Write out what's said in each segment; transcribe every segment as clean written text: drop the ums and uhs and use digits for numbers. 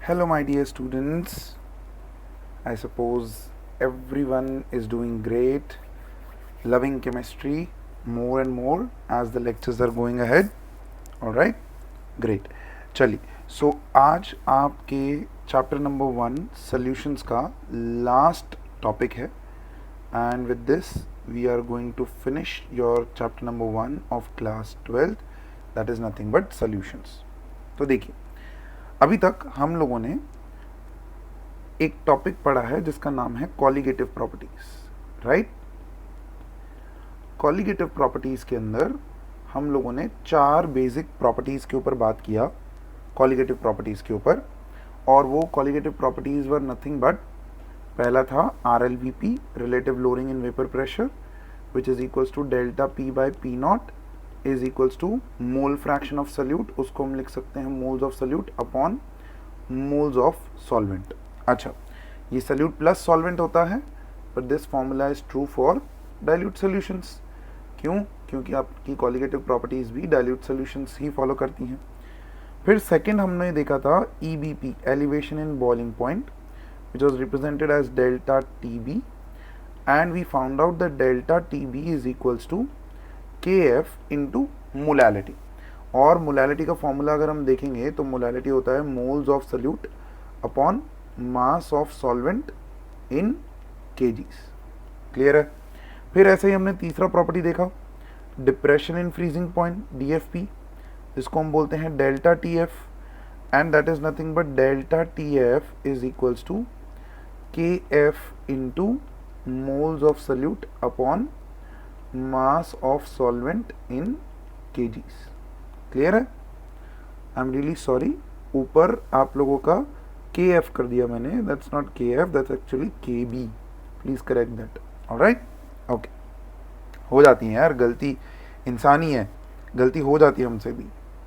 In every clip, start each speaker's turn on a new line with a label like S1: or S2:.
S1: Hello, my dear students. I suppose everyone is doing great, loving chemistry more and more as the lectures are going ahead. All right, great. चलिए, so आज आपके chapter number 1 solutions का last topic है and with this we are going to finish your chapter number 1 of class 12th, that is nothing but solutions. तो देखिए, अभी तक हम लोगों ने एक टॉपिक पढ़ा है जिसका नाम है colligative properties, right. Colligative properties के अंदर हम लोगों ने 4 बेसिक प्रॉपर्टीज के ऊपर बात किया, कॉलिगेटिव प्रॉपर्टीज के ऊपर, और वो colligative properties were nothing but, पहला था RLVP, relative lowering in vapour pressure, which is equals to delta P by P not is equals to mole fraction of solute, उसको हम लिख सकते हैं moles of solute upon moles of solvent. अच्छा, ये solute plus solvent होता है, but this formula is true for dilute solutions. क्यों? क्योंकि आपकी कॉलिगेटिव प्रॉपर्टीज भी डाइल्यूट सॉल्यूशंस ही फॉलो करती हैं। फिर सेकंड हमने देखा था EBP, elevation in boiling point, which was represented as delta TB, and we found out that delta TB is equals to KF into molality। और मोलैलिटी का फॉर्मूला अगर हम देखेंगे तो मोलैलिटी होता है moles of solute upon mass of solvent in kgs। Clear है? फिर ऐसे ही हमने तीसरा प्रॉपर्टी देखा, depression in freezing point, DFP, जिसको हम बोलते हैं delta TF, and that is nothing but delta TF is equals to KF into moles of solute upon mass of solvent in kgs। Clear है? आई एम रियली सॉरी, ऊपर आप लोगों का KF कर दिया मैंने, that's not KF, that's actually KB, please correct that. Alright, okay, हो जाती है यार गलती, इंसानी है, गलती हो जाती है हमसे भी।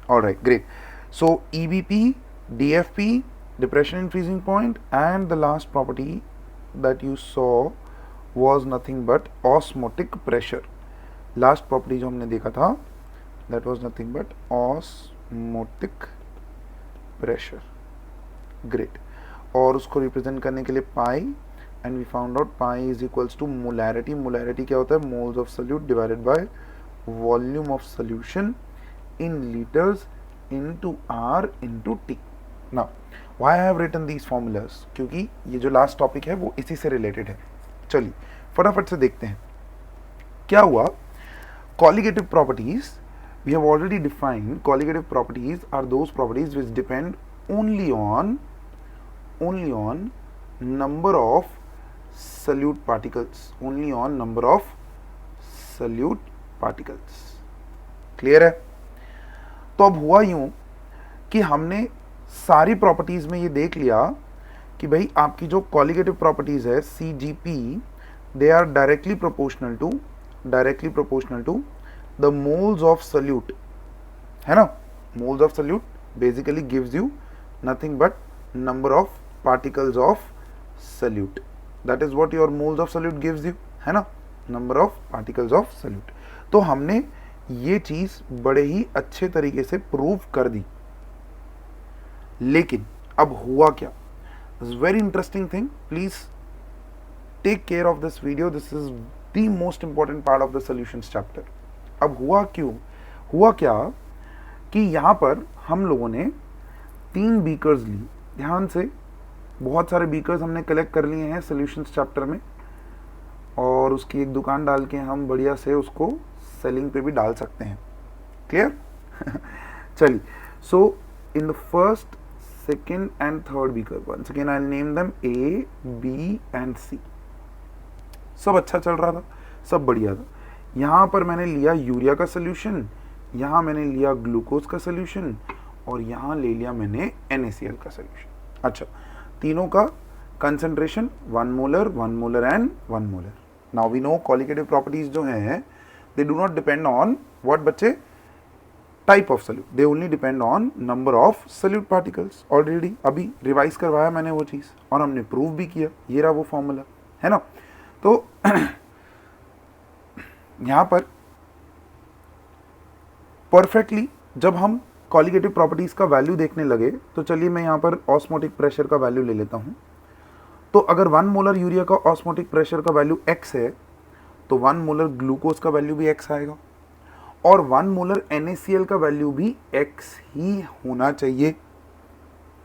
S1: Alright, great. So EBP, DFP, depression in freezing point, and the last property that you saw was nothing but osmotic pressure। last property जो हमने देखा था that was nothing but osmotic pressure। great। और उसको रिप्रेजेंट करने के लिए पाई, and we found out pi is equals to molarity। molarity क्या होता है? moles of solute divided by volume of solution in liters into R into T। now why I have written these formulas? क्योंकि ये जो last topic है वो इसी से रिलेटेड है। चलिए फटाफट से देखते हैं क्या हुआ। Colligative properties, we have already defined colligative properties are those properties which depend only on number of solute particles, only on number of solute particles. Clear है? तो अब हुआ यूं कि हमने सारी प्रॉपर्टीज में ये देख लिया कि भाई आपकी जो कॉलिगेटिव प्रॉपर्टीज है CGP, they are directly proportional to the moles of solute, है ना। Moles of solute basically gives you nothing but number of particles of solute, that is what your moles of solute gives you, है ना, number of particles of solute. तो हमने ये चीज बड़े ही अच्छे तरीके से प्रूव कर दी। लेकिन अब हुआ क्या? Very interesting thing, please take care of this video, this is the most important part of the solutions chapter. अब हुआ क्या कि यहां पर हम लोगों ने 3 बीकर्स ली, ध्यान से, बहुत सारे बीकर्स हमने कलेक्ट कर लिए हैं सॉल्यूशंस चैप्टर में, और उसकी एक दुकान डाल के हम बढ़िया से उसको सेलिंग पे भी डाल सकते हैं। क्लियर? चलिए, सो in the first, second and third beaker, once again I'll name them A, B and C। सब अच्छा चल रहा था, सब बढ़िया था। यहाँ पर मैंने लिया यूरिया का सोल्यूशन, यहाँ मैंने लिया ग्लूकोज का सोल्यूशन, और यहाँ ले लिया मैंने NaCl का सोल्यूशन। अच्छा, तीनों का concentration 1 molar, 1 molar and 1 molar. Now we know colligative properties जो हैं they do not depend on what बच्चे, type of solute, they only depend on number of solute particles. Already अभी रिवाइज करवाया मैंने वो चीज़, और हमने प्रूव भी किया, ये रहा वो फॉर्मूला, है ना। तो यहाँ पर परफेक्टली जब हम कॉलिगेटिव प्रॉपर्टीज का वैल्यू देखने लगे तो चलिए मैं यहाँ पर ऑस्मोटिक प्रेशर का वैल्यू ले लेता हूँ। तो अगर 1 मोलर यूरिया का ऑस्मोटिक प्रेशर का वैल्यू x है तो 1 मोलर ग्लूकोज का वैल्यू भी x आएगा और 1 मोलर NaCl का वैल्यू भी x ही होना चाहिए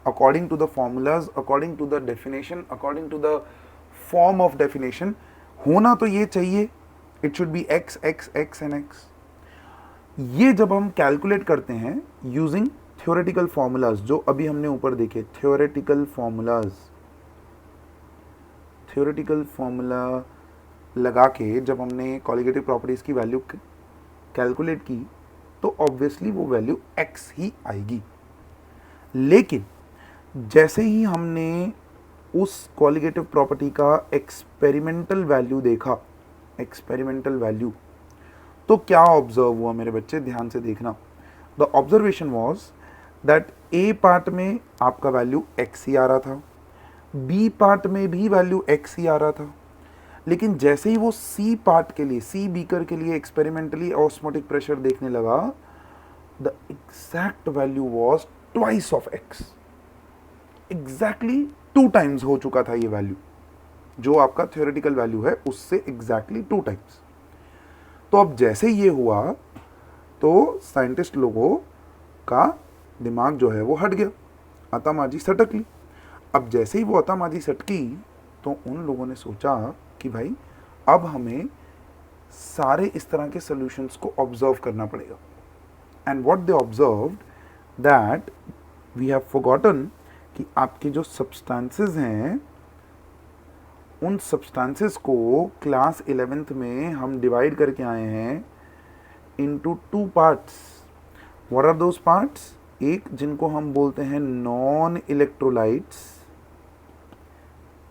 S1: according to the formulas, according to the definition, according to the form of definition होना तो ये चाहिए। It should be x x x and x। ये जब हम कैलकुलेट करते हैं यूजिंग थ्योरेटिकल फॉर्मूलाज, जो अभी हमने ऊपर देखे थ्योरेटिकल फॉर्मूलाज, थ्योरेटिकल फॉर्मूला लगा के जब हमने कॉलिगेटिव प्रॉपर्टीज की वैल्यू कैलकुलेट की तो ऑब्वियसली वो वैल्यू x ही आएगी। लेकिन जैसे ही हमने उस कॉलिगेटिव प्रॉपर्टी का एक्सपेरिमेंटल वैल्यू देखा, एक्सपेरिमेंटल वैल्यू, तो क्या ऑब्जर्व हुआ मेरे बच्चे, ध्यान से देखना। The observation was that A part में आपका वैल्यू x ही आ रहा था, बी पार्ट में भी वैल्यू x ही आ रहा था, लेकिन जैसे ही वो सी पार्ट के लिए, सी बीकर के लिए एक्सपेरिमेंटली ऑस्मोटिक प्रेशर देखने लगा, the exact value was twice of x। Exactly 2 times हो चुका था ये वैल्यू, जो आपका थ्योरेटिकल वैल्यू है उससे एग्जैक्टली 2 टाइम्स। तो अब जैसे ये हुआ तो साइंटिस्ट लोगों का दिमाग जो है वो हट गया, आतामाजी सटक ली। अब जैसे ही वो आतामाजी सटकी तो उन लोगों ने सोचा कि भाई अब हमें सारे इस तरह के सॉल्यूशंस को ऑब्जर्व करना पड़ेगा। And what they observed that we have forgotten कि आपके जो सब्सटेंसेस हैं उन सब्सटेंसेस को क्लास 11th में हम डिवाइड करके आए हैं into 2 parts. What are those parts? एक जिनको हम बोलते हैं नॉन इलेक्ट्रोलाइट्स,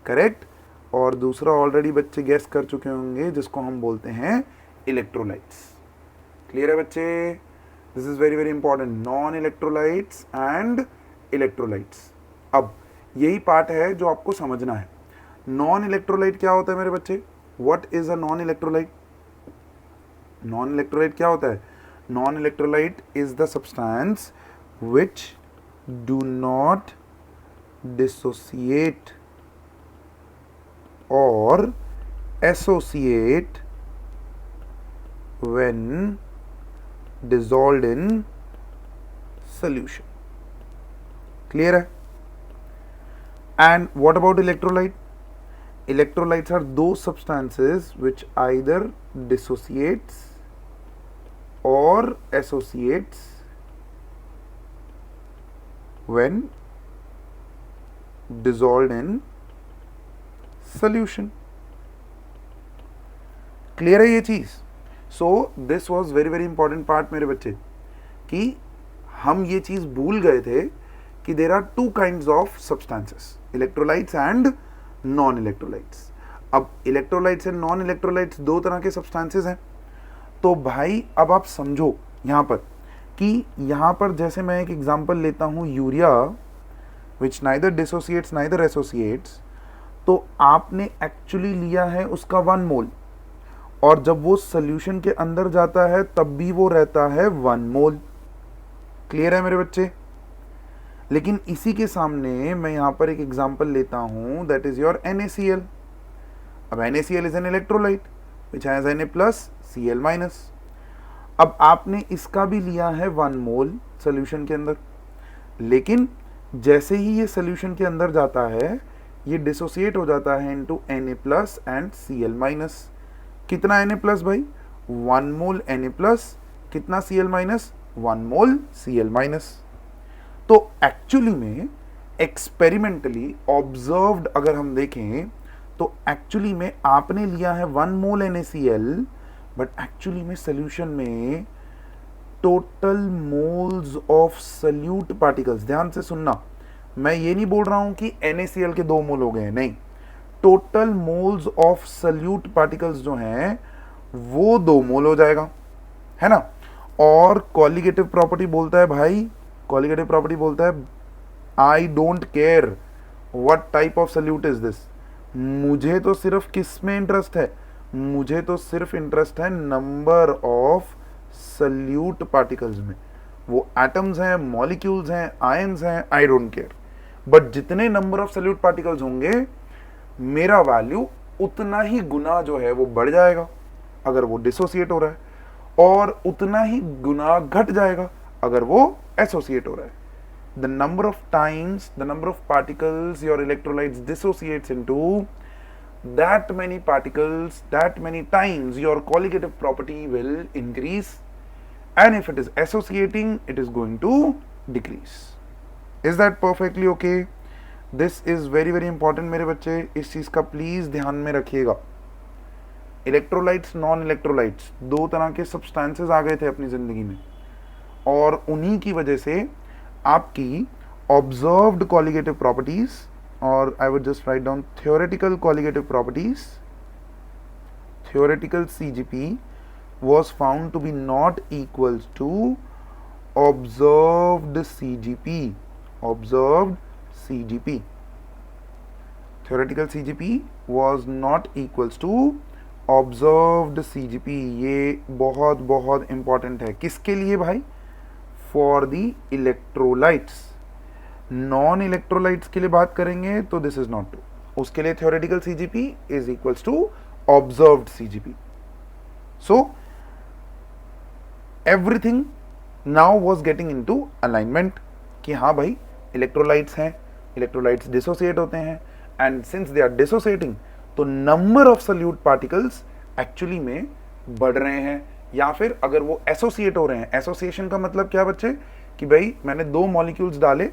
S1: करेक्ट, और दूसरा ऑलरेडी बच्चे गेस कर चुके होंगे जिसको हम बोलते हैं इलेक्ट्रोलाइट्स। क्लियर है बच्चे? This is very very important, non electrolytes and electrolytes. अब यही पार्ट है जो आपको समझना है। नॉन इलेक्ट्रोलाइट क्या होता है मेरे बच्चे? What is a non electrolyte? Non electrolyte क्या होता है? Non electrolyte is the substance which do not dissociate or associate when dissolved in solution. Clear है? And what about electrolyte? Electrolytes are those substances which either dissociates or associates when dissolved in solution. Clear है ये चीज? So this was very very important part मेरे बच्चे, कि हम ये चीज भूल गए थे कि there are 2 kinds of substances, electrolytes and non-electrolytes. अब electrolytes and non-electrolytes 2 तरह के substances हैं। तो भाई अब आप समझो यहाँ पर कि यहाँ पर जैसे मैं एक एग्जांपल लेता हूँ यूरिया विच नाइदर डिसोसिएट्स नाइदर एसोसिएट्स, तो आपने एक्चुअली लिया है उसका 1 मोल और जब वो सोल्यूशन के अंदर जाता है तब भी वो रहता है 1 मोल। क्लियर है मेरे बच्चे? लेकिन इसी के सामने मैं यहाँ पर एक एग्जांपल लेता हूँ, दैट इज योर NaCl। अब NaCl is an electrolyte which has Na+Cl-। अब आपने इसका भी लिया है 1 मोल सोल्यूशन के अंदर, लेकिन जैसे ही ये सोल्यूशन के अंदर जाता है ये डिसोसिएट हो जाता है इनटू Na+ एंड Cl-। कितना Na+ भाई? 1 मोल Na+, कितना Cl-? 1 मोल Cl-। तो एक्चुअली में एक्सपेरिमेंटली ऑब्जर्व्ड अगर हम देखें तो एक्चुअली में आपने लिया है 1 मोल NaCl, बट एक्चुअली में सोल्यूशन में total moles of solute particles, ध्यान से सुनना, मैं ये नहीं बोल रहा हूं कि NaCl के 2 मोल हो गए, नहीं, total moles of solute particles जो हैं वो 2 मोल हो जाएगा, है ना। और कॉलिगेटिव प्रॉपर्टी बोलता है भाई, कॉलिगेटिव प्रॉपर्टी बोलता है I don't care what type of salute is this, मुझे तो सिर्फ किस में इंटरेस्ट है, मुझे तो सिर्फ इंटरेस्ट है नंबर ऑफ सल्यूट पार्टिकल्स में। वो एटम्स हैं, मॉलिक्यूल्स हैं, आयंस हैं, आई डोंट केयर, बट जितने नंबर ऑफ सल्यूट पार्टिकल्स होंगे मेरा वैल्यू उतना ही गुना जो है वो बढ़ जाएगा अगर वो डिसोसिएट हो रहा है, और उतना ही गुना घट जाएगा अगर वो एसोसिएट हो रहा है. The number of times, the number of particles your electrolytes dissociates into, that many particles, that many times your colligative property will increase, and if it is associating, it is going to decrease. Is that perfectly okay? This is very very important मेरे बच्चे, इस चीज का please ध्यान में रखिएगा. Electrolytes, non electrolytes, दो तरह के सब्सटेंसेस आ गए थे अपनी जिंदगी में, और उन्हीं की वजह से आपकी ऑब्जर्व्ड कॉलिगेटिव प्रॉपर्टीज, और I would just write down theoretical colligative properties, theoretical CGP was found to be not equals to observed CGP. Observed CGP. Theoretical CGP was not equals to observed CGP. ये बहुत बहुत important है. किसके लिए भाई? For the electrolytes. Non electrolytes के लिए बात करेंगे तो दिस इज नॉट ट्रू. उसके लिए theoretical CGP is equals to observed CGP. So everything now was getting into alignment कि हाँ भाई इलेक्ट्रोलाइट्स हैं, इलेक्ट्रोलाइट्स डिसोसिएट होते हैं, and since they are dissociating तो number of solute particles actually में बढ़ रहे हैं, या फिर अगर वो एसोसिएट हो रहे हैं. एसोसिएशन का मतलब क्या बच्चे? कि भाई मैंने दो मॉलिक्यूल्स डाले,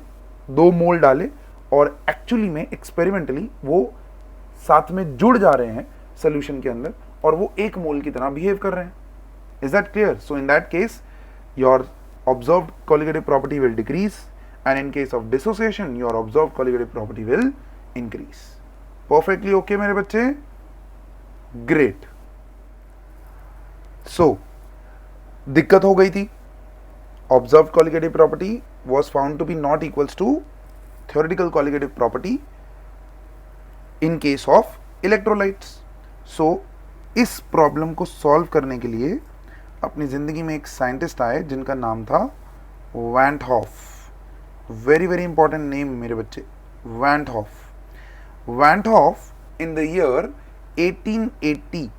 S1: दो मोल डाले, और एक्चुअली में एक्सपेरिमेंटली वो साथ में जुड़ जा रहे हैं सोल्यूशन के अंदर, और वो एक मोल की तरह बिहेव कर रहे हैं. Is that clear? So in that case your observed colligative property will decrease, and in case of dissociation your observed colligative property will increase. Perfectly okay मेरे बच्चे? Great. So दिक्कत हो गई थी. Observed colligative property was found to be not equals to theoretical colligative property in case of electrolytes. So इस problem को solve करने के लिए अपनी जिंदगी में एक साइंटिस्ट आए जिनका नाम था van't Hoff. Very very important name मेरे बच्चे, van't Hoff. Van't Hoff in the year 1880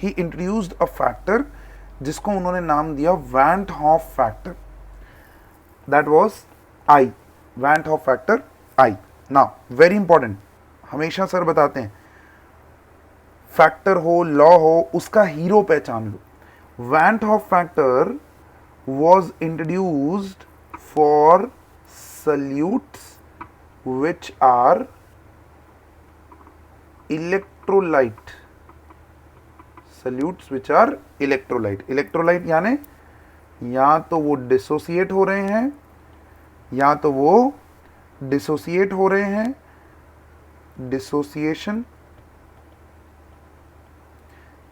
S1: he introduced a factor जिसको उन्होंने नाम दिया van't Hoff factor. That was i, van't Hoff factor i. Now very important, हमेशा सर बताते हैं factor हो, लॉ हो, उसका हीरो पहचान लो. Van't Hoff factor was introduced for solutes which are electrolyte. Solutes which are electrolyte. Electrolyte यानी या तो वो डिसोसिएट हो रहे हैं, या तो वो डिसोसिएट हो रहे हैं, डिसोसिएशन,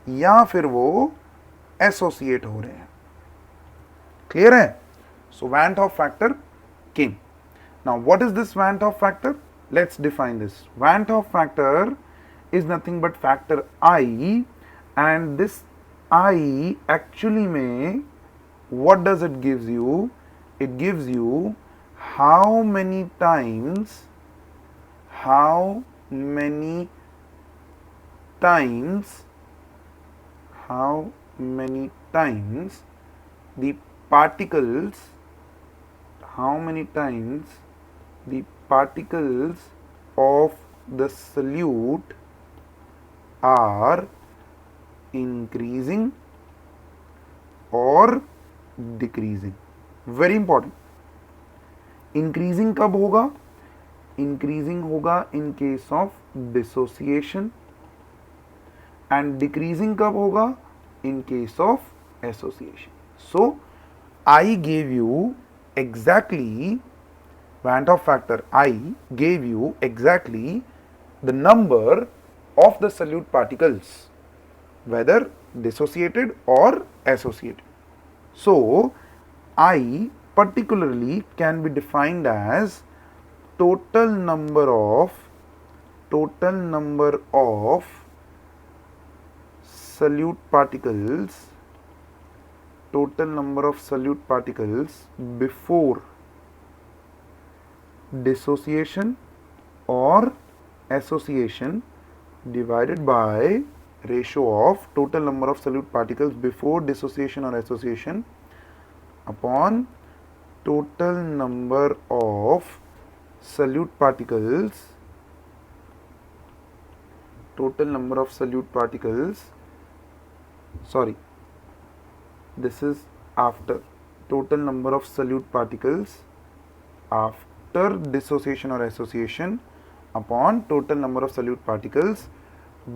S1: या फिर वो एसोसिएट हो रहे हैं. Clear है? So Van't Hoff factor came. Now what is this Van't Hoff factor? Let's define this. Van't Hoff factor is nothing but factor I, and this I actually में what does it gives you? It gives you how many times the particles, how many times the particles of the solute are increasing or decreasing. Very important. Increasing कब होगा? Increasing होगा in case of dissociation, and decreasing कब होगा? In case of association. So I gave you exactly, Van't Hoff factor I gave you exactly the number of the solute particles, whether dissociated or associated. So I particularly can be defined as total number of solute particles total number of solute particles before dissociation or association divided by ratio of total number of solute particles before dissociation or association upon total number of solute particles sorry, this is after total number of solute particles after dissociation or association upon total number of solute particles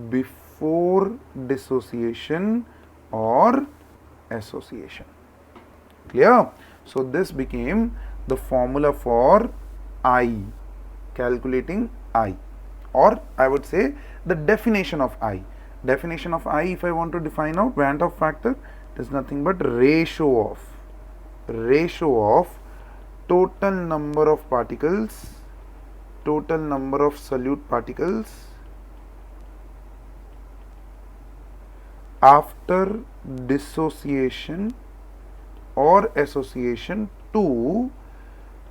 S1: before dissociation or association. Clear? So this became the formula for I, calculating I, or I would say the definition of I. Definition of I, if I want to define out Van't Hoff factor, it is nothing but ratio of total number of particles, total number of solute particles after dissociation or association to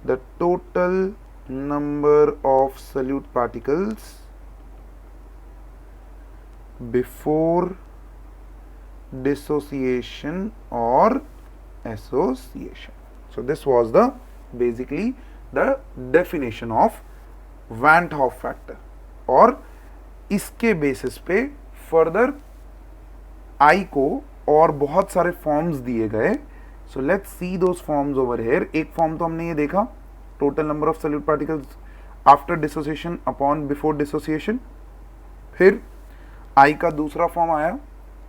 S1: the total number of solute particles before dissociation or association. So this was the basically the definition of Van't Hoff factor, और इसके basis पे further I को और बहुत सारे forms दिए गए. So let's see those forms over here. एक फॉर्म तो हमने ये देखा, total number of solute particles after dissociation upon before dissociation. फिर I का दूसरा फॉर्म आया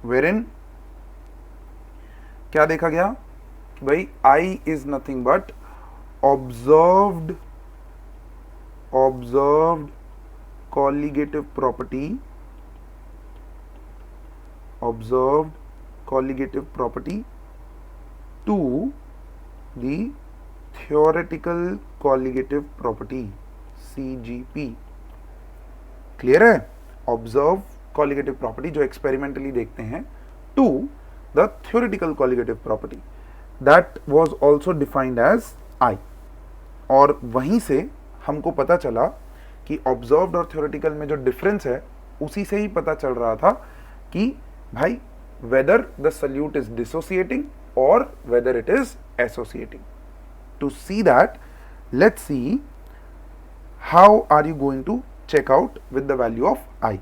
S1: वेरिन क्या देखा गया कि भाई I is nothing but observed colligative property, observed colligative property to the theoretical colligative property CGP. Clear है? ऑब्जर्व colligative property जो एक्सपेरिमेंटली देखते हैं to the theoretical colligative property that was also defined as I. और वहीं से हमको पता चला कि ऑब्जर्व्ड और थ्योरेटिकल में जो डिफरेंस है उसी से ही पता चल रहा था कि भाई whether the solute is dissociating और whether it is associating. To see that let's see how are you going to check out with the value of i.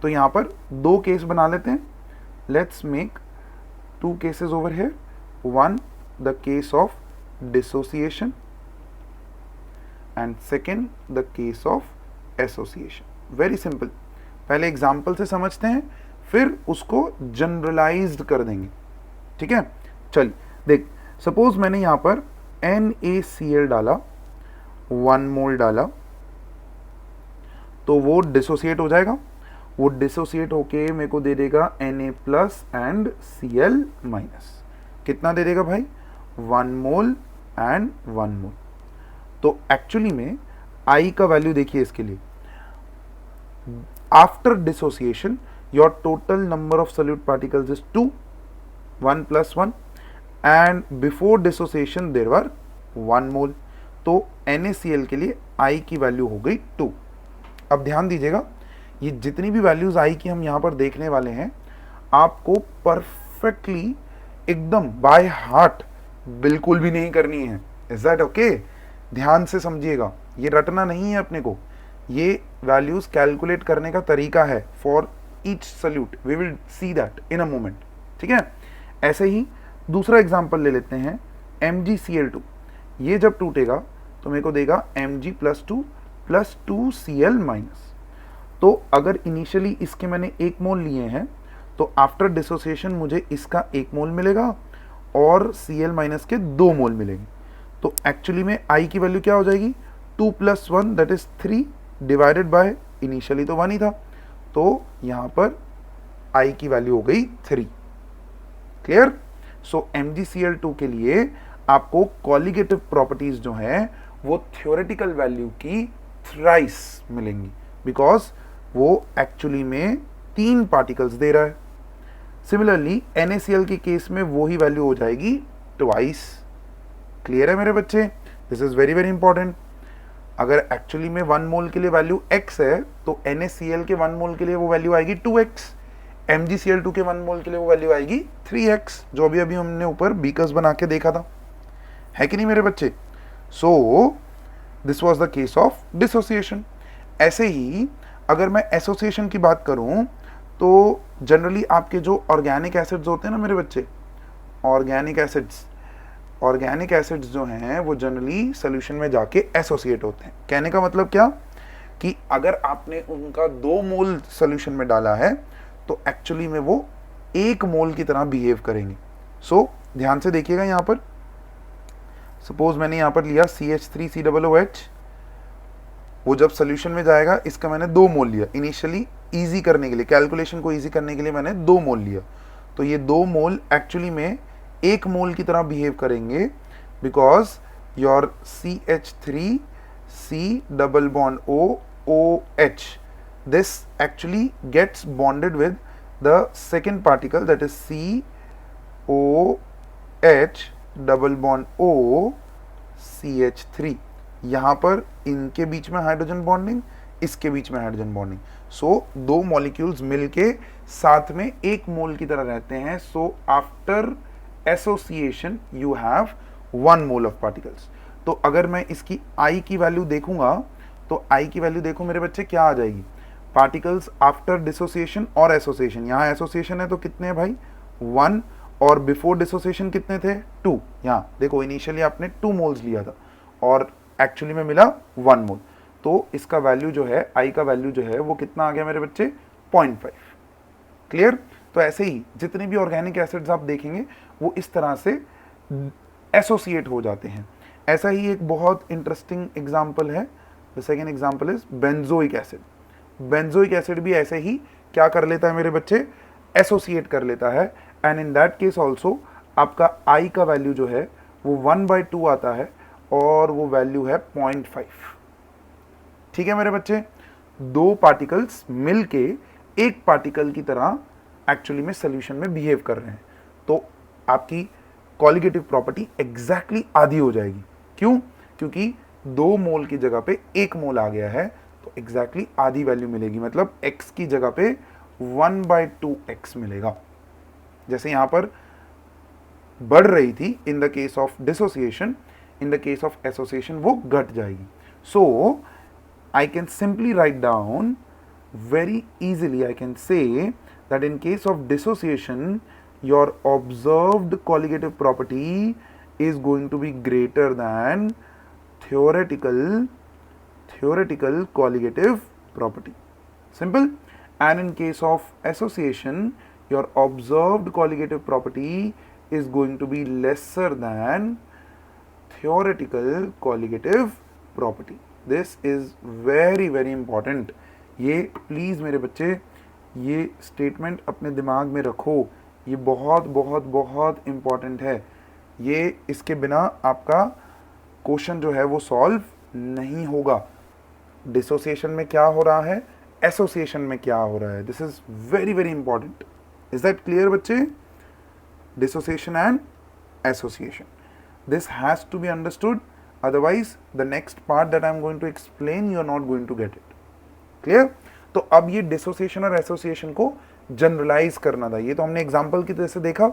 S1: तो यहां पर दो केस बना लेते हैं. Let's make two cases over here. One the case of dissociation and second the case of association. very simple. पहले example से समझते हैं फिर उसको जनरलाइज्ड कर देंगे. ठीक है, चलिए देख. सपोज मैंने यहां पर NaCl डाला, 1 मोल डाला, तो वो डिसोसिएट हो जाएगा. वो डिसोसिएट होके मेरे को दे देगा Na plus and Cl minus. कितना दे देगा भाई? 1 मोल एंड 1 मोल. तो एक्चुअली में I का वैल्यू देखिए इसके लिए. After dissociation your total number of solute particles is 2, 1 plus 1, and before dissociation there were 1 mole. तो NaCl के लिए I की वैल्यू हो गई 2. अब ध्यान दीजिएगा, ये जितनी भी वैल्यूज I की हम यहाँ पर देखने वाले हैं आपको परफेक्टली एकदम बाय हार्ट बिल्कुल भी नहीं करनी है. Is that okay? ध्यान से समझिएगा, ये रटना नहीं है अपने को. ये वैल्यूज कैलकुलेट करने का तरीका है for each solute. We will see that in a moment. ठीक है, ऐसे ही दूसरा एग्जांपल ले लेते हैं. MgCl2. ये जब टूटेगा तो मेरे को देगा Mg plus 2 plus 2Cl minus. तो अगर इनिशियली इसके मैंने 1 मोल लिए हैं तो आफ्टर डिसोसिएशन मुझे इसका 1 मोल मिलेगा और Cl माइनस के 2 मोल मिलेंगे. तो एक्चुअली में I की वैल्यू क्या हो जाएगी? 2 plus 1 that is 3 divided by initially तो 1 ही था, तो यहां पर I की वैल्यू हो गई 3. क्लियर? सो MgCl2 के लिए आपको कॉलिगेटिव प्रॉपर्टीज जो हैं वो थ्योरेटिकल वैल्यू की थ्राइस मिलेंगी, बिकॉज वो एक्चुअली में 3 पार्टिकल्स दे रहा है. सिमिलरली NaCl के केस में वो ही वैल्यू हो जाएगी ट्वाइस। क्लियर है मेरे बच्चे? This is very very important. अगर एक्चुअली में 1 मोल के लिए वैल्यू x है तो NaCl के 1 मोल के लिए वो वैल्यू आएगी 2x, MgCl2 के 1 मोल के लिए वो वैल्यू आएगी 3x, जो अभी अभी हमने ऊपर बीकर्स बना के देखा था, है कि नहीं मेरे बच्चे? So this was the case of dissociation. ऐसे ही अगर मैं एसोसिएशन की बात करूं तो जनरली आपके जो ऑर्गेनिक एसिड्स होते हैं ना मेरे बच्चे, ऑर्गेनिक एसिड्स जो हैं वो जनरली सोल्यूशन में जाके एसोसिएट होते हैं। कहने का मतलब क्या कि अगर आपने उनका 2 मोल सोल्यूशन में डाला है तो एक्चुअली में वो 1 मोल की तरह बिहेव करेंगे। सो ध्यान से देखिएगा, यहाँ पर सपोज मैंने यहाँ पर लिया CH3COOH, वो जब सोल्यूशन में जाएगा इसका मैंने 2 मोल लिया इनिशियली, इजी करने के लिए, कैलकुलेशन को इजी करने के लिए मैंने 2 मोल लिया, तो ये 2 मोल एक्चुअली में 1 मोल की तरह बिहेव करेंगे, because your CH3COOH this actually gets bonded with the second particle, that is COH double bond O CH3। यहाँ पर इनके बीच में हाइड्रोजन बॉन्डिंग, इसके बीच में हाइड्रोजन बॉन्डिंग। सो 2 मॉलिक्यूल्स मिलके साथ में 1 मोल की तरह रहते हैं। So after association you have 1 mole of particles. तो अगर मैं इसकी I की वैल्यू देखूंगा तो I की वैल्यू देखो मेरे बच्चे क्या आ जाएगी, पार्टिकल्स आफ्टर डिसोसिएशन और एसोसिएशन। यहाँ एसोसिएशन है तो कितने हैं भाई 1, और बिफोर डिसोसिएशन कितने थे 2। यहाँ देखो इनिशियली आपने 2 मोल्स लिया था और एक्चुअली में मिला 1 मोल, तो इसका वैल्यू जो है I का वैल्यू जो है वो कितना आ गया मेरे बच्चे 0.5। क्लियर? तो ऐसे ही जितने भी ऑर्गेनिक एसिड्स आप देखेंगे वो इस तरह से एसोसिएट हो जाते हैं। ऐसा ही एक बहुत इंटरेस्टिंग एग्जाम्पल है, the second example is benzoic acid. Benzoic acid भी ऐसे ही क्या कर लेता है मेरे बच्चे, एसोसिएट कर लेता है, and in that case also आपका I का वैल्यू जो है वो 1/2 आता है और वो वैल्यू है 0.5। ठीक है मेरे बच्चे? 2 पार्टिकल्स मिलके 1 पार्टिकल की तरह एक्चुअली में सोल्यूशन में बिहेव कर रहे हैं, तो आपकी कॉलिगेटिव प्रॉपर्टी एग्जैक्टली आधी हो जाएगी। क्यों? क्योंकि 2 मोल की जगह पे 1 मोल आ गया है, तो एग्जैक्टली आधी वैल्यू मिलेगी, मतलब x की जगह पे 1/2x मिलेगा। जैसे यहां पर बढ़ रही थी in the case of dissociation, in the case of association वो घट जाएगी। सो I can simply write down very easily, I can say that in case of dissociation your observed colligative property is going to be greater than theoretical colligative property. Simple. And in case of association your observed colligative property is going to be lesser than theoretical colligative property. This is very very important. ये please मेरे बच्चे ये statement अपने दिमाग में रखो, ये बहुत बहुत बहुत इंपॉर्टेंट है। ये इसके बिना आपका क्वेश्चन जो है वो सॉल्व नहीं होगा। डिसोसिएशन में क्या हो रहा है, एसोसिएशन में क्या हो रहा है, this is very very important. Is that clear बच्चे? Dissociation and association, this has to be understood, otherwise the next part that I am going to explain you are not going to get it. Clear? तो अब ये dissociation और association को generalise करना था, ये तो हमने एग्जाम्पल की तरह से देखा।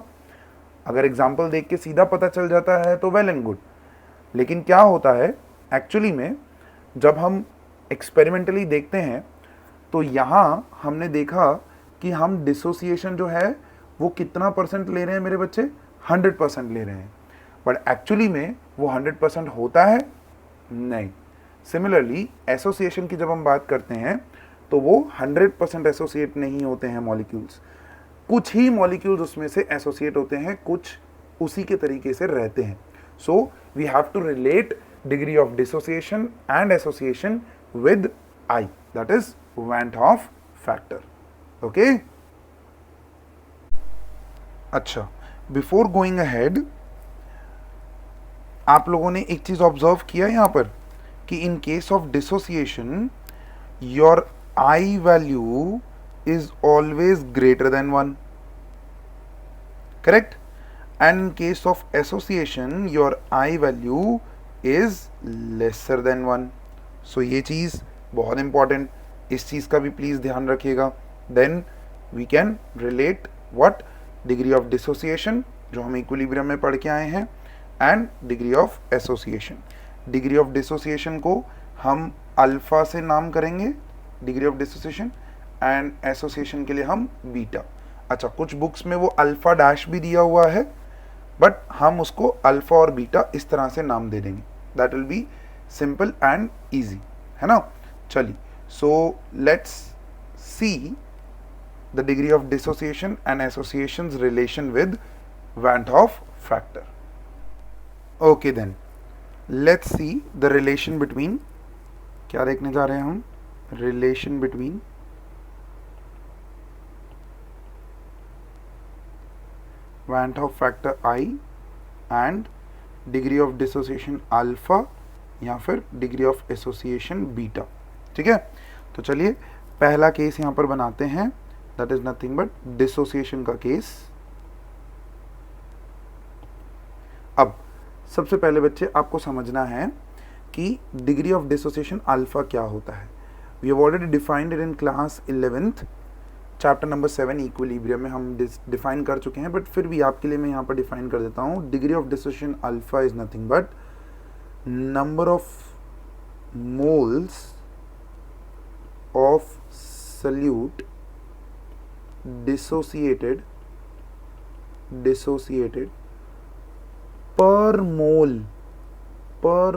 S1: अगर एग्जाम्पल देख के सीधा पता चल जाता है तो वेल एंड गुड, लेकिन क्या होता है एक्चुअली में जब हम एक्सपेरिमेंटली देखते हैं तो यहाँ हमने देखा कि हम डिसोसिएशन जो है वो कितना % ले रहे हैं मेरे बच्चे, 100% ले रहे हैं, बट एक्चुअली में वो 100% होता है नहीं। सिमिलरली एसोसिएशन की जब हम बात करते हैं तो वो 100% एसोसिएट नहीं होते हैं मॉलिक्यूल्स, कुछ ही मॉलिक्यूल्स उसमें से एसोसिएट होते हैं, कुछ उसी के तरीके से रहते हैं। So we have to relate degree of dissociation and association with I, that is Van't Hoff factor. Okay? अच्छा, बिफोर गोइंग अहेड आप लोगों ने एक चीज ऑब्जर्व किया यहां पर कि in case of dissociation your I value is always greater than 1। correct? And in case of association your I value is lesser than 1. So ये चीज़ बहुत इंपॉर्टेंट, इस चीज़ का भी प्लीज़ ध्यान रखिएगा. Then we can relate what, degree of dissociation जो हम equilibrium में पढ़ के आए हैं, and degree of association. Degree of dissociation को हम अल्फा से नाम करेंगे degree of dissociation, and association के लिए हम बीटा. अच्छा, कुछ बुक्स में वो अल्फा डैश भी दिया हुआ है, बट हम उसको अल्फा और बीटा इस तरह से नाम दे देंगे. That will be simple and easy, है ना. चलिए, so let's see the degree of dissociation and associations relation with Van't Hoff factor. Okay, then let's see the relation between, क्या देखने जा रहे हैं हम, relation between Van't Hoff factor I and degree of dissociation alpha या फिर degree of association beta. ठीक है, तो चलिए पहला केस यहाँ पर बनाते हैं, that is nothing but dissociation का केस. अब सबसे पहले बच्चे आपको समझना है कि डिग्री ऑफ डिसोसिएशन अल्फा क्या होता है. We have already defined it in class 11th chapter number 7 equilibrium में हम डिफाइन कर चुके हैं, बट फिर भी आपके लिए मैं यहाँ पर डिफाइन कर देता हूँ. Degree of dissociation alpha is nothing but number of moles of salute dissociated per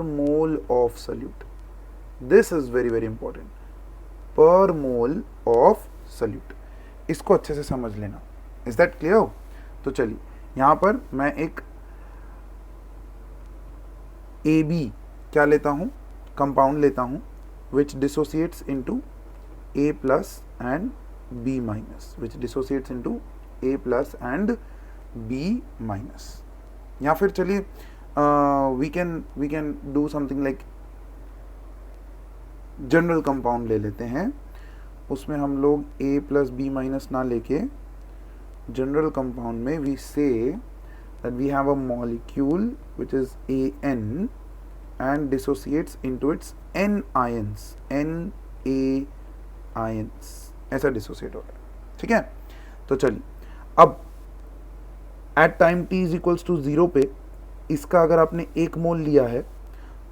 S1: mole of solute. This is very very important. Per mole of solute. इसको अच्छे से समझ लेना. Is that clear? तो चलिए यहाँ पर मैं एक AB क्या लेता हूँ, कंपाउंड लेता हूँ, which dissociates into A plus and B minus, which dissociates into A plus and B minus. या फिर चलिए we can do something like general compound ले लेते हैं. उसमें हम लोग A प्लस B माइनस ना लेके जनरल कंपाउंड में we say that we have a molecule which is AN and dissociates into its N ions, Na ions, ऐसा डिसोसिएट हो रहा है. ठीक है, तो चलिए अब at time t is equals to 0 पे इसका अगर आपने 1 मोल लिया है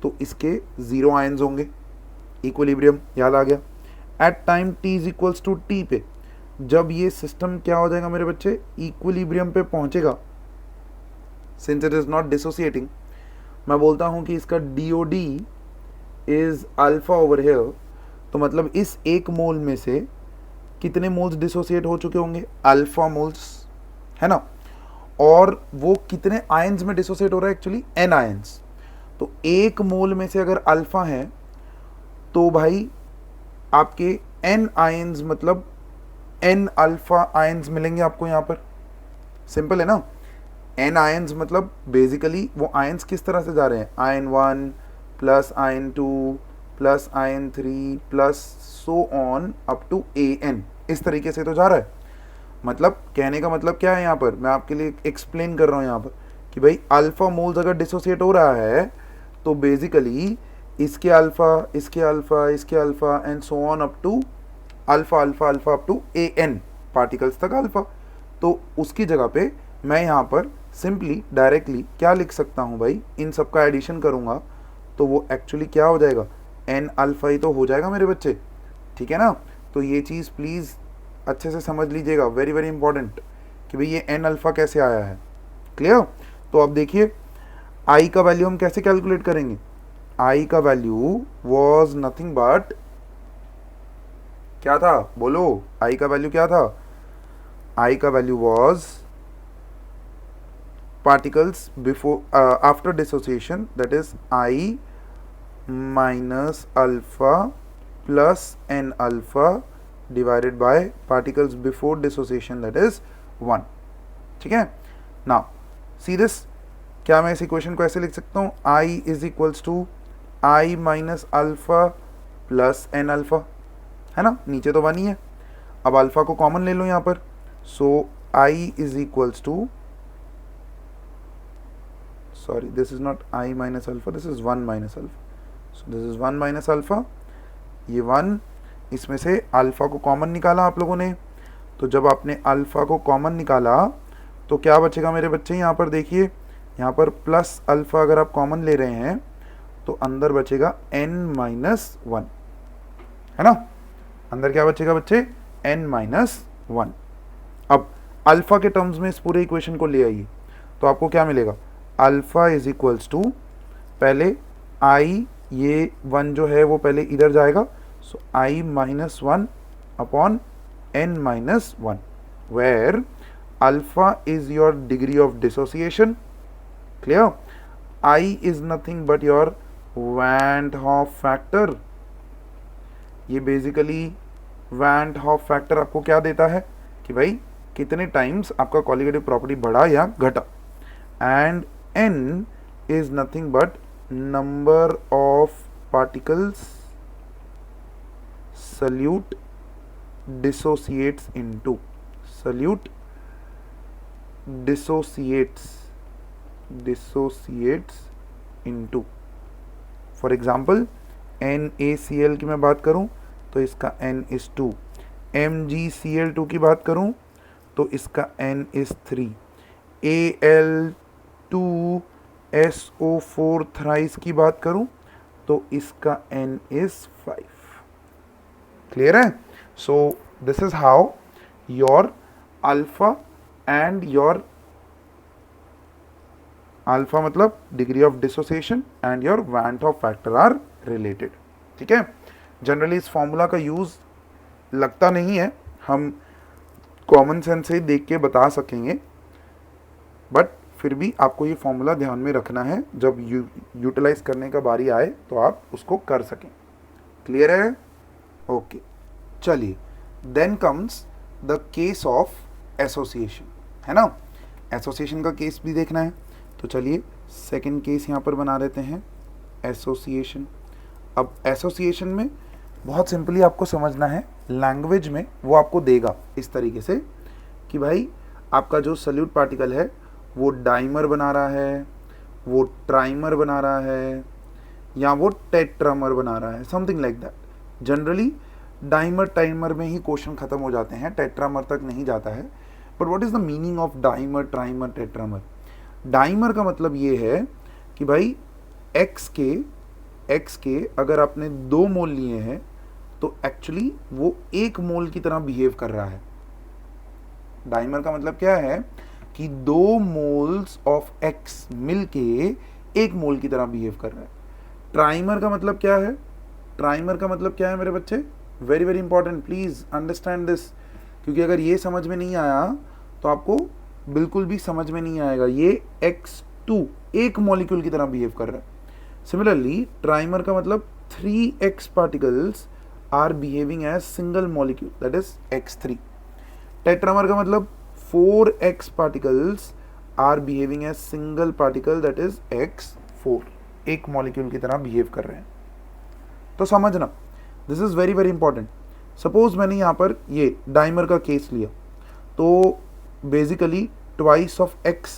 S1: तो इसके 0 आयंस होंगे, इक्विलिब्रियम याद आ गया. At time t is equals to t पे जब ये सिस्टम क्या हो जाएगा मेरे बच्चे, इक्विलिब्रियम पे पहुंचेगा, since it is not dissociating, मैं बोलता हूं कि इसका DOD is alpha over here. तो मतलब इस 1 मोल में से कितने मोल्स डिसोसिएट हो चुके होंगे, अल्फा मोल्स, है ना. और वो कितने आयंस में डिसोसिएट हो रहा है, एक्चुअली N आयंस. तो 1 मोल में से अगर अल्फा है तो भाई आपके N आयंस मतलब N अल्फा आयंस मिलेंगे आपको यहाँ पर. सिंपल है ना. N आयंस मतलब बेसिकली वो आयंस किस तरह से जा रहे हैं, ion 1 plus ion 2 plus ion 3 plus so on up to AN, इस तरीके से तो जा रहा है. मतलब कहने का मतलब क्या है यहाँ पर, मैं आपके लिए एक्सप्लेन कर रहा हूँ यहाँ पर कि भाई अल्फा मोल्स अगर डिसोसिएट हो रहा है तो बेसिकली इसके अल्फा, इसके अल्फा, इसके alpha and so on up to alpha alpha alpha up to AN particles तक अल्फा. तो उसकी जगह पे मैं यहाँ पर सिंपली डायरेक्टली क्या लिख सकता हूँ भाई, इन सब का एडिशन करूँगा तो वो एक्चुअली क्या हो जाएगा, N अल्फा ही तो हो जाएगा मेरे बच्चे. ठीक है ना. तो ये चीज़ प्लीज़ अच्छे से समझ लीजिएगा, वेरी वेरी इंपॉर्टेंट, कि भाई ये N अल्फा कैसे आया है. क्लियर. तो अब देखिए I का वैल्यू हम कैसे कैलकुलेट करेंगे. I का वैल्यू वॉज नथिंग बट क्या था, बोलो. I का वैल्यू क्या था, I का value was particles before after dissociation, that is I minus alpha plus N alpha divided by particles before dissociation, that is 1. ठीक है. now see this, क्या मैं इस इक्वेशन को ऐसे लिख सकता हूँ, I is equals to I minus alpha plus N alpha, है ना. नीचे तो 1 ही है. अब अल्फा को कॉमन ले लो यहाँ पर, सो I is equals to sorry, this is not I minus alpha, this is 1 minus alpha. So this is 1 minus alpha. ये 1, इसमें से अल्फा को कॉमन निकाला आप लोगों ने, तो जब आपने अल्फा को कॉमन निकाला तो क्या बचेगा मेरे बच्चे, यहाँ पर देखिए, यहाँ पर प्लस अल्फा अगर आप कॉमन ले रहे हैं तो अंदर बचेगा n माइनस 1, है ना। अंदर क्या बचेगा बच्चे, n माइनस 1। अब अल्फा के टर्म्स में इस पूरे इक्वेशन को ले आइए तो आपको क्या मिलेगा, अल्फा इज इक्वल्स टू, पहले आई, ये 1 जो है वो पहले इधर जाएगा, so i minus 1 upon n minus 1, where alpha is your degree of dissociation, clear. I is nothing but your van't Hoff factor. ये बेसिकली वैन हॉफ फैक्टर आपको क्या देता है कि भाई कितने टाइम्स आपका कॉलिगेटिव प्रॉपर्टी बढ़ा या घटा, and n is nothing but number of particles solute dissociates into, solute dissociates into, for example NaCl की मैं बात करूं तो इसका n इज 2, MgCl2 की बात करूं तो इसका n इज 3, Al2SO4 थ्राइस की बात करूं तो इसका n इज 5। क्लियर है। So this is how your alpha and your alpha मतलब degree of dissociation and your van't Hoff factor are related. ठीक है, जनरली इस फॉर्मूला का यूज लगता नहीं है, हम कॉमन सेंस से देख के बता सकेंगे, बट फिर भी आपको ये फॉर्मूला ध्यान में रखना है, जब यूटिलाइज करने का बारी आए तो आप उसको कर सकें। क्लियर है, ओके। चलिए, then comes the case of association, है ना। एसोसिएशन का केस भी देखना है, तो चलिए सेकंड केस यहाँ पर बना देते हैं, एसोसिएशन। अब एसोसिएशन में बहुत सिंपली आपको समझना है, लैंग्वेज में वो आपको देगा इस तरीके से कि भाई आपका जो सल्यूट पार्टिकल है वो डाइमर बना रहा है, वो ट्राइमर बना रहा है, या वो टेट्रामर बना रहा है, something like that. Generally dimer timer में ही क्वेश्चन खत्म हो जाते हैं, टेट्रामर तक नहीं जाता है। But what is the meaning of dimer, trimer, tetramer? Dimer का मतलब ये है कि भाई एक्स के अगर आपने 2 मोल लिए हैं तो एक्चुअली वो 1 मोल की तरह बिहेव कर रहा है। डाइमर का मतलब क्या है कि 2 मोल्स ऑफ एक्स मिलके 1 मोल की तरह बिहेव कर रहा है। ट्राइमर का मतलब क्या है? ट्राइमर का मतलब क्या है मेरे बच्चे? Very very important, please understand this, क्योंकि अगर ये समझ में नहीं आया तो आपको बिल्कुल भी समझ में नहीं आएगा। ये X2 1 मॉलिक्यूल की तरह बिहेव कर रहा है। सिमिलरली ट्राइमर का मतलब 3x particles are behaving as single molecule, that is X3। Tetramer का मतलब 4x particles are behaving as single particle, that is X4, 1 molecule की तरह बिहेव कर रहे हैं। तो समझना, this is very very important. Suppose मैंने यहाँ पर ये डाइमर का केस लिया, तो बेसिकली ट्वाइस ऑफ x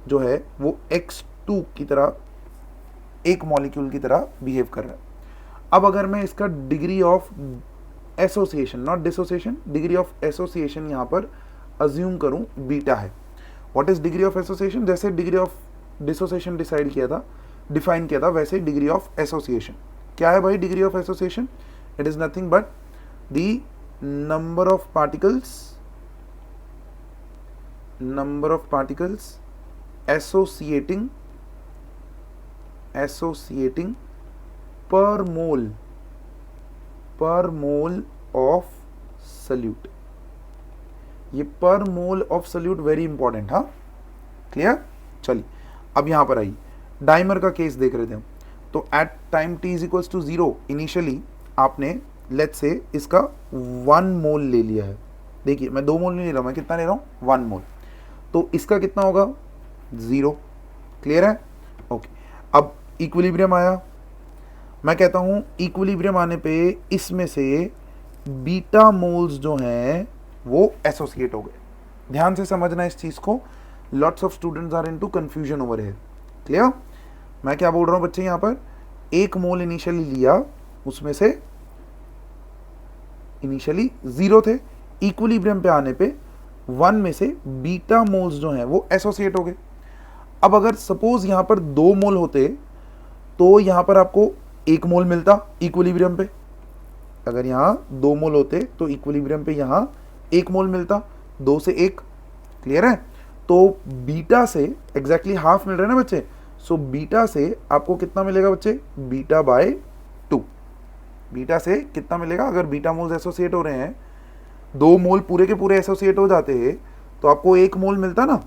S1: जो है वो X2 की तरह 1 मॉलिक्यूल की तरह बिहेव कर रहा है। अब अगर मैं इसका degree of association, not dissociation, degree of association यहाँ पर अज्यूम करूँ बीटा है। What is degree of association? जैसे डिग्री ऑफ डिसोसिएशन डिफाइन किया था वैसे डिग्री ऑफ एसोसिएशन क्या है भाई? Degree of association, it is nothing but the number of particles associating per mole of solute। ये पर mole of solute very important, हाँ, क्लियर। चलिए अब यहां पर आइए, डाइमर का केस देख रहे थे हम। तो at time t is equals to 0 initially आपने लेट्स से इसका 1 मोल ले लिया है। देखिए मैं 2 मोल नहीं ले रहा हूं, मैं कितना ले रहा हूं? 1 मोल। तो इसका कितना होगा? 0। क्लियर है, ओके। अब इक्विलिब्रियम आया, मैं कहता हूं इक्विलिब्रियम आने पे इसमें से बीटा मोल्स जो हैं वो एसोसिएट हो गए। ध्यान से समझना इस चीज को, lots of students are into confusion over here. Clear? मैं क्या बोल रहा हूँ बच्चे, यहाँ पर 1 मोल इनिशियली लिया, उसमें से इनिशियली 0 थे, इक्विलिब्रियम पे आने पे 1 में से बीटा मोल्स जो हैं वो एसोसिएट हो गए। अब अगर सपोज यहाँ पर 2 मोल होते तो यहाँ पर आपको 1 मोल मिलता इक्विलिब्रियम पे। अगर यहाँ 2 मोल होते तो इक्विलिब्रियम पे यहाँ 1 मोल मिलता, 2 से 1। क्लियर है? तो बीटा से एग्जैक्टली हाफ मिल रहा है ना बच्चे। सो बीटा से आपको कितना मिलेगा बच्चे? Beta by 2। बीटा से कितना मिलेगा? अगर बीटा मोल्स एसोसिएट हो रहे हैं, 2 मोल पूरे के पूरे एसोसिएट हो जाते हैं तो आपको 1 मोल मिलता ना,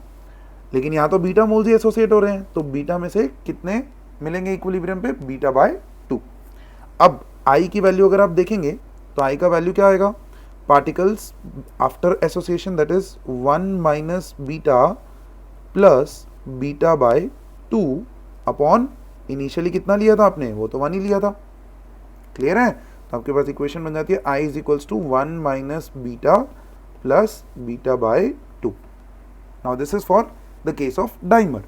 S1: लेकिन यहाँ तो बीटा मोल्स ही एसोसिएट हो रहे हैं, तो बीटा में से कितने मिलेंगे इक्विलिब्रियम पे? Beta by 2। अब आई की वैल्यू अगर आप देखेंगे तो आई का वैल्यू क्या आएगा? Particles after association, that is 1 minus beta plus beta by 2 upon initially कितना लिया था आपने? वो तो 1 ही लिया था। क्लियर है? तो आपके पास इक्वेशन बन जाती है i is equals to 1 minus beta plus beta by 2। Now this is for the case of dimer.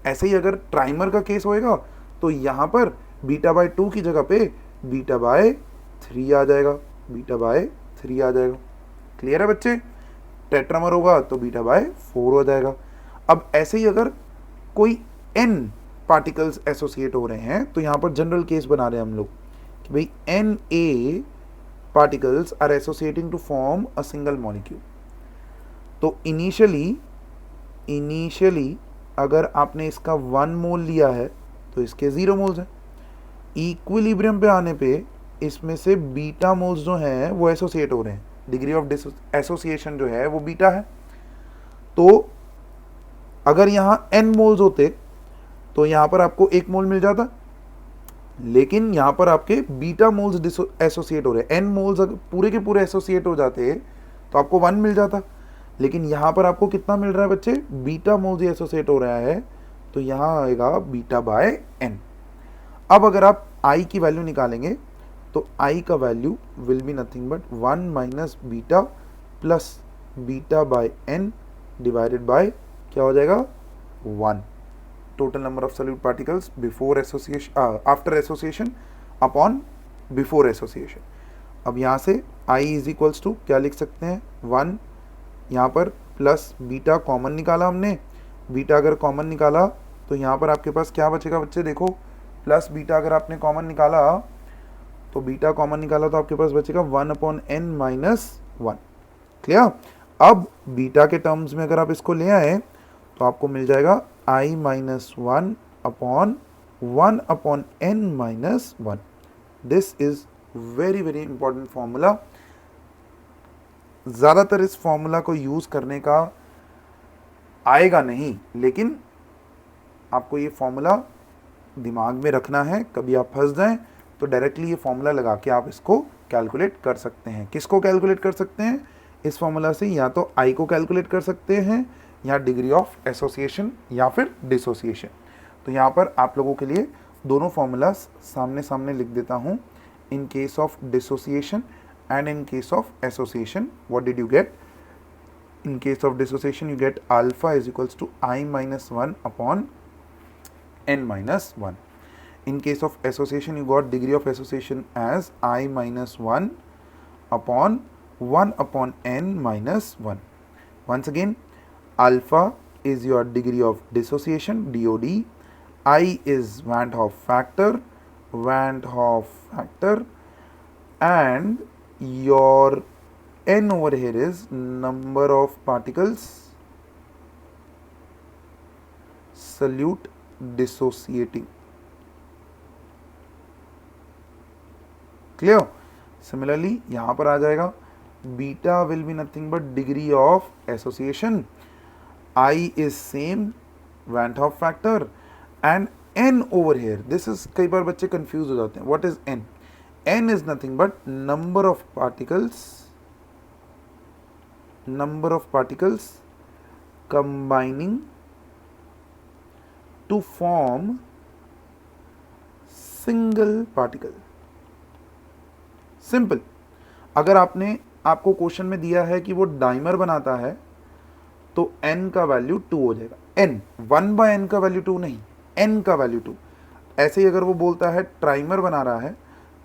S1: ऐसे ही अगर ट्राइमर का केस होएगा तो यहाँ पर बीटा बाय 2 की जगह पे बीटा बाय 3 आ जाएगा, बीटा बाय 3 आ जाएगा। क्लियर है बच्चे? टेट्रामर होगा तो बीटा बाय 4 हो जाएगा। अब ऐसे ही अगर कोई n पार्टिकल्स एसोसिएट हो रहे हैं तो यहाँ पर जनरल केस बना रहे हैं हम लोग कि भाई Na particles are associating to form a single molecule. तो इनिशियली अगर आपने इसका 1 मोल लिया है तो इसके 0 मोल्स हैं। इक्विलिब्रियम पे आने पे इसमें से बीटा मोल्स जो हैं वो एसोसिएट हो रहे हैं, डिग्री ऑफ एसोसिएशन जो है वो बीटा है। तो अगर यहाँ n मोल्स होते तो यहाँ पर आपको 1 मोल मिल जाता, लेकिन यहाँ पर आपके बीटा मोल्स एसोसिएट हो रहे हैं। n मोल्स अगर पूरे के पूरे एसोसिएट हो जाते तो आपको 1 मिल जाता, लेकिन यहाँ पर आपको कितना मिल रहा है बच्चे? बीटा मोल्स ही एसोसिएट हो रहा है, तो यहाँ आएगा बीटा बाय n। अब अगर आप i की वैल्यू निकालेंगे तो i का value will be nothing but 1 minus beta plus beta bye n divided by क्या हो जाएगा? 1। Total number of solute particles before association, after association upon before association. अब यहाँ से i इज इक्वल्स टू क्या लिख सकते हैं? 1, यहाँ पर प्लस बीटा कॉमन निकाला हमने। बीटा अगर कॉमन निकाला तो यहाँ पर आपके पास क्या बचेगा बच्चे? देखो, प्लस बीटा अगर आपने कॉमन निकाला तो बीटा कॉमन निकाला तो आपके पास बचेगा 1 अपॉन n माइनस 1। क्लियर? अब बीटा के टर्म्स में अगर आप इसको ले आए तो आपको मिल जाएगा i minus 1 upon n minus 1। This is very very important formula. ज़्यादातर इस फॉर्मूला को यूज़ करने का आएगा नहीं, लेकिन आपको ये फॉर्मूला दिमाग में रखना है। कभी आप फंस जाएं तो डायरेक्टली ये फॉर्मूला लगा के आप इसको कैलकुलेट कर सकते हैं। किसको कैलकुलेट कर सकते हैं? इस फॉर्मूला से या तो आई को कैलकुलेट कर सकते हैं या डिग्री ऑफ एसोसिएशन या फिर डिसोसिएशन। तो यहाँ पर आप लोगों के लिए दोनों फॉर्मूलाज सामने सामने लिख देता हूँ। In case of dissociation and in case of association, what did you get? In case of dissociation, you get alpha is equals to I minus 1 upon n minus 1. In case of association, you got degree of association as I minus 1 upon n minus 1. Once again, alpha is your degree of dissociation, DOD. I is Van't Hoff factor, and your n over here is number of particles solute dissociating. Clear? Similarly यहाँ पर आ जाएगा beta will be nothing but degree of association. I is same Van't Hoff factor and n over here. This is कई बार बच्चे confuse हो जाते हैं. What is n? n is nothing but number of particles combining to form single particle. Simple. अगर आपको question में दिया है कि वो डाइमर बनाता है तो n का वैल्यू 2 हो जाएगा। n 1/n का वैल्यू 2 नहीं, n का वैल्यू 2। ऐसे ही अगर वो बोलता है ट्राइमर बना रहा है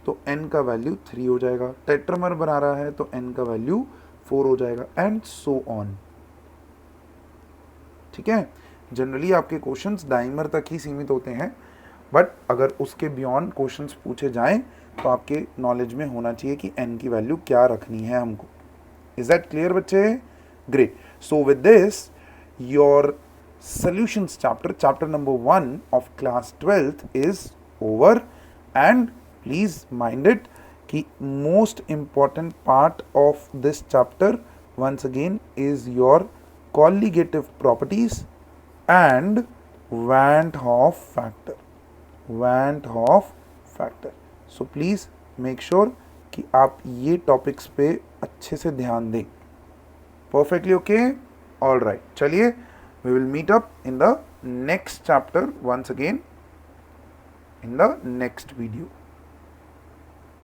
S1: तो n का वैल्यू 3 हो जाएगा, टेट्रामर बना रहा है तो n का वैल्यू 4 हो जाएगा, एंड सो ऑन। ठीक है, जनरली आपके क्वेश्चंस डाइमर तक ही सीमित होते हैं, बट अगर उसके बियॉन्ड क्वेश्चंस पूछे जाएं तो आपके नॉलेज में होना चाहिए कि n की वैल्यू क्या रखनी है हमको। इज दैट क्लियर बच्चे? Great. So with this your solutions chapter number 1 of class 12th is over, and please mind it कि most important part of this chapter once again is your colligative properties and Van't Hoff factor, Van't Hoff factor. So please make sure कि आप ये topics पे अच्छे से ध्यान दें। Perfectly okay? All right, चलिए we will meet up in the next chapter once again in the next video.